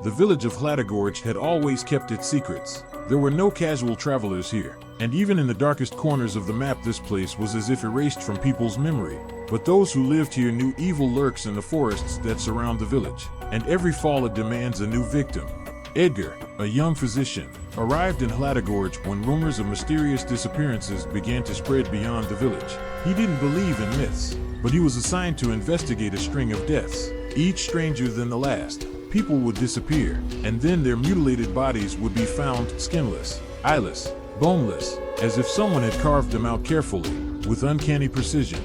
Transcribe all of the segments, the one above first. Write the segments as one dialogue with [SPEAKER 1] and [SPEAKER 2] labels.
[SPEAKER 1] The village of Hladogorje had always kept its secrets. There were no casual travelers here, and even in the darkest corners of the map this place was as if erased from people's memory. But those who lived here knew evil lurks in the forests that surround the village, and every fall demands a new victim. Edgar, a young physician, arrived in Hladogorje when rumors of mysterious disappearances began to spread beyond the village. He didn't believe in myths, but he was assigned to investigate a string of deaths, each stranger than the last. People would disappear, and then their mutilated bodies would be found skinless, eyeless, boneless, as if someone had carved them out carefully, with uncanny precision.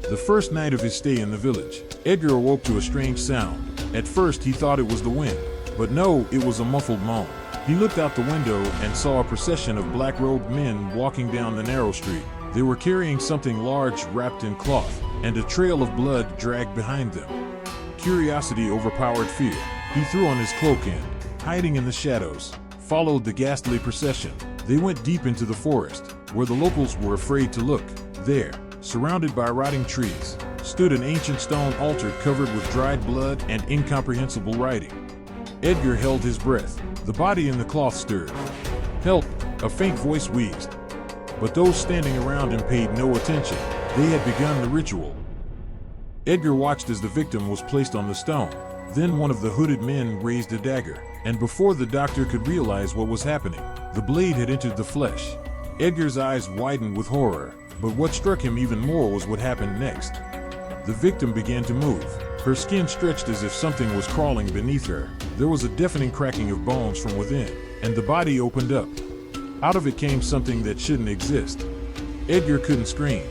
[SPEAKER 1] The first night of his stay in the village, Edgar awoke to a strange sound. At first he thought it was the wind, but no, it was a muffled moan. He looked out the window and saw a procession of black-robed men walking down the narrow street. They were carrying something large wrapped in cloth, and a trail of blood dragged behind them. Curiosity overpowered fear. He threw on his cloak and, hiding in the shadows, followed the ghastly procession. They went deep into the forest, where the locals were afraid to look. There, surrounded by rotting trees, stood an ancient stone altar covered with dried blood and incomprehensible writing. Edgar held his breath. The body in the cloth stirred. "Help!" a faint voice wheezed. But those standing around him paid no attention. They had begun the ritual. Edgar watched as the victim was placed on the stone. Then one of the hooded men raised a dagger, and before the doctor could realize what was happening, the blade had entered the flesh. Edgar's eyes widened with horror, but what struck him even more was what happened next. The victim began to move. Her skin stretched as if something was crawling beneath her. There was a deafening cracking of bones from within, and the body opened up. Out of it came something that shouldn't exist. Edgar couldn't scream.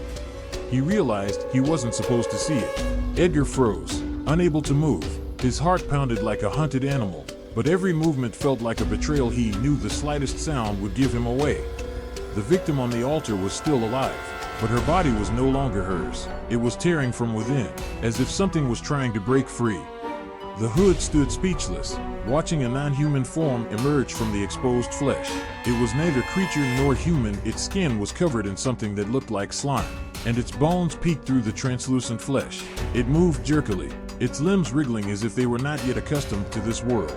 [SPEAKER 1] He realized he wasn't supposed to see it. Edgar froze, unable to move. His heart pounded like a hunted animal, but every movement felt like a betrayal. He knew the slightest sound would give him away. The victim on the altar was still alive, but her body was no longer hers. It was tearing from within, as if something was trying to break free. The hood stood speechless, watching a non-human form emerge from the exposed flesh. It was neither creature nor human. Its skin was covered in something that looked like slime, and its bones peeked through the translucent flesh. It moved jerkily, its limbs wriggling as if they were not yet accustomed to this world.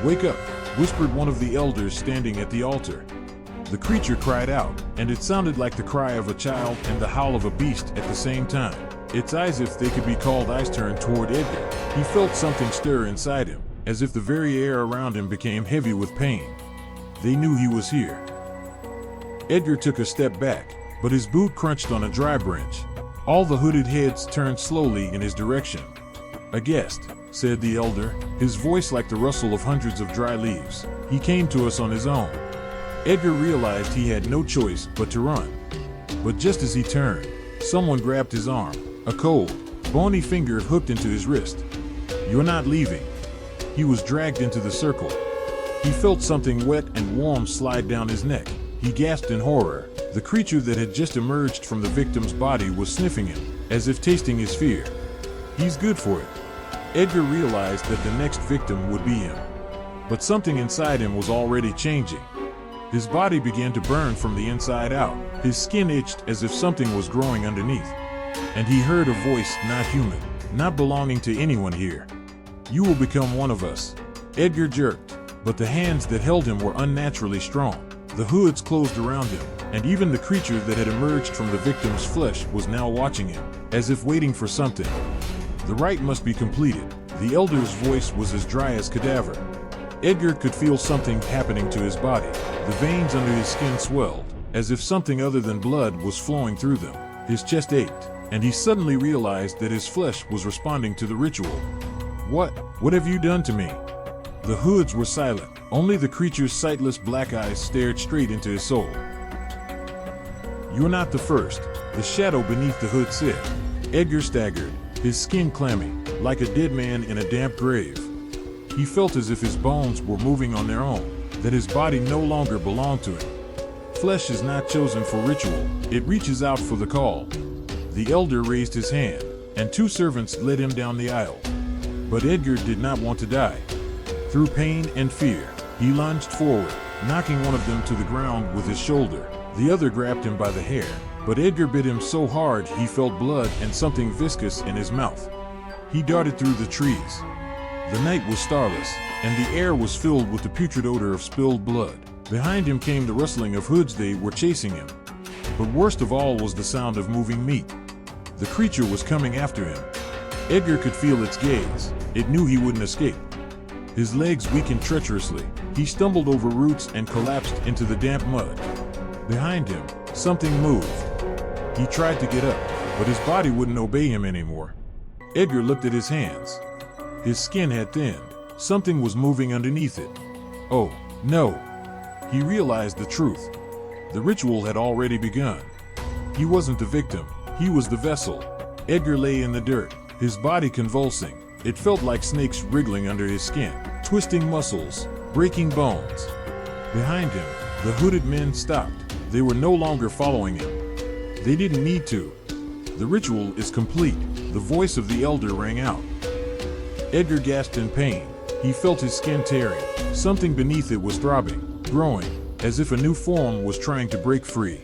[SPEAKER 1] "Wake up," whispered one of the elders standing at the altar. The creature cried out, and it sounded like the cry of a child and the howl of a beast at the same time. Its eyes, if they could be called eyes, turned toward Edgar. He felt something stir inside him, as if the very air around him became heavy with pain. They knew he was here. Edgar took a step back, but his boot crunched on a dry branch. All the hooded heads turned slowly in his direction. "A guest," said the elder, his voice like the rustle of hundreds of dry leaves. "He came to us on his own." Edgar realized he had no choice but to run. But just as he turned, someone grabbed his arm. A cold, bony finger hooked into his wrist. "You're not leaving." He was dragged into the circle. He felt something wet and warm slide down his neck. He gasped in horror. The creature that had just emerged from the victim's body was sniffing him, as if tasting his fear. "He's good for it." Edgar realized that the next victim would be him. But something inside him was already changing. His body began to burn from the inside out. His skin itched as if something was growing underneath. And he heard a voice, not human, not belonging to anyone here. "You will become one of us." Edgar jerked, but the hands that held him were unnaturally strong. The hoods closed around him, and even the creature that had emerged from the victim's flesh was now watching him, as if waiting for something. The rite must be completed. The elder's voice was as dry as cadaver. Edgar could feel something happening to his body. The veins under his skin swelled, as if something other than blood was flowing through them. His chest ached, and he suddenly realized that his flesh was responding to the ritual. What have you done to me?" The hoods were silent. Only the creature's sightless black eyes stared straight into his soul. "You're not the first," the shadow beneath the hood said. Edgar staggered, his skin clammy, like a dead man in a damp grave. He felt as if his bones were moving on their own, that his body no longer belonged to him. Flesh is not chosen for ritual, it reaches out for the call. The elder raised his hand, and two servants led him down the aisle. But Edgar did not want to die. Through pain and fear, he lunged forward, knocking one of them to the ground with his shoulder. The other grabbed him by the hair, but Edgar bit him so hard he felt blood and something viscous in his mouth. He darted through the trees. The night was starless, and the air was filled with the putrid odor of spilled blood. Behind him came the rustling of hoods. They were chasing him. But worst of all was the sound of moving meat. The creature was coming after him. Edgar could feel its gaze. It knew he wouldn't escape. His legs weakened treacherously. He stumbled over roots and collapsed into the damp mud. Behind him, something moved. He tried to get up, but his body wouldn't obey him anymore. Edgar looked at his hands. His skin had thinned. Something was moving underneath it. Oh, no. He realized the truth. The ritual had already begun. He wasn't the victim. He was the vessel. Edgar lay in the dirt, his body convulsing. It felt like snakes wriggling under his skin, twisting muscles, breaking bones. Behind him, the hooded men stopped. They were no longer following him. They didn't need to. The ritual is complete. The voice of the elder rang out. Edgar gasped in pain. He felt his skin tearing. Something beneath it was throbbing, growing, as if a new form was trying to break free.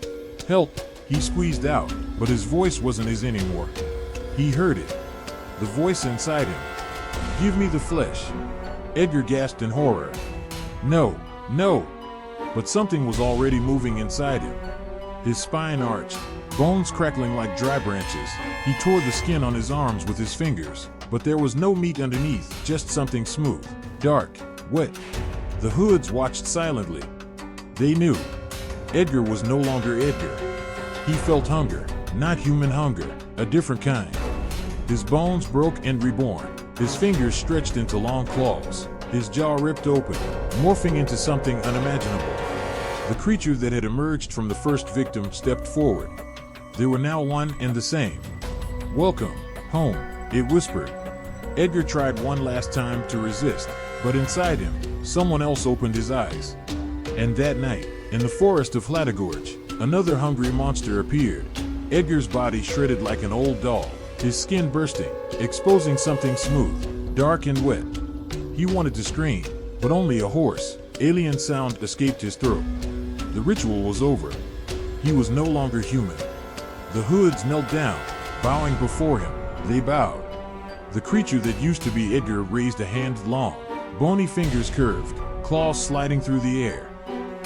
[SPEAKER 1] Help, he squeezed out, but his voice wasn't his anymore. He heard it. The voice inside him. Give me the flesh. Edgar gasped in horror. No, no. But something was already moving inside him. His spine arched, bones crackling like dry branches. He tore the skin on his arms with his fingers, but there was no meat underneath, just something smooth, dark, wet. The hoods watched silently. They knew. Edgar was no longer Edgar. He felt hunger, not human hunger, a different kind. His bones broke and reborn. His fingers stretched into long claws. His jaw ripped open, morphing into something unimaginable. The creature that had emerged from the first victim stepped forward. They were now one and the same. Welcome, home, it whispered. Edgar tried one last time to resist, but inside him, someone else opened his eyes. And that night, in the forest of Hladogorje, another hungry monster appeared. Edgar's body shredded like an old doll, his skin bursting, exposing something smooth, dark and wet. He wanted to scream, but only a hoarse, alien sound escaped his throat. The ritual was over. He was no longer human. The hoods knelt down, bowing before him. They bowed. The creature that used to be Edgar raised a hand long, bony fingers curved, claws sliding through the air.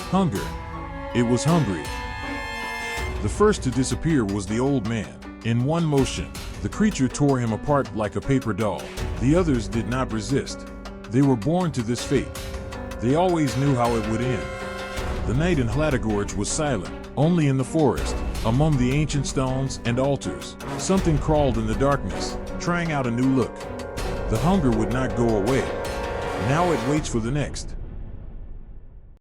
[SPEAKER 1] Hunger. It was hungry. The first to disappear was the old man. In one motion, the creature tore him apart like a paper doll. The others did not resist. They were born to this fate. They always knew how it would end. The night in Hladogorje was silent. Only in the forest, among the ancient stones and altars, something crawled in the darkness, trying out a new look. The hunger would not go away. Now it waits for the next.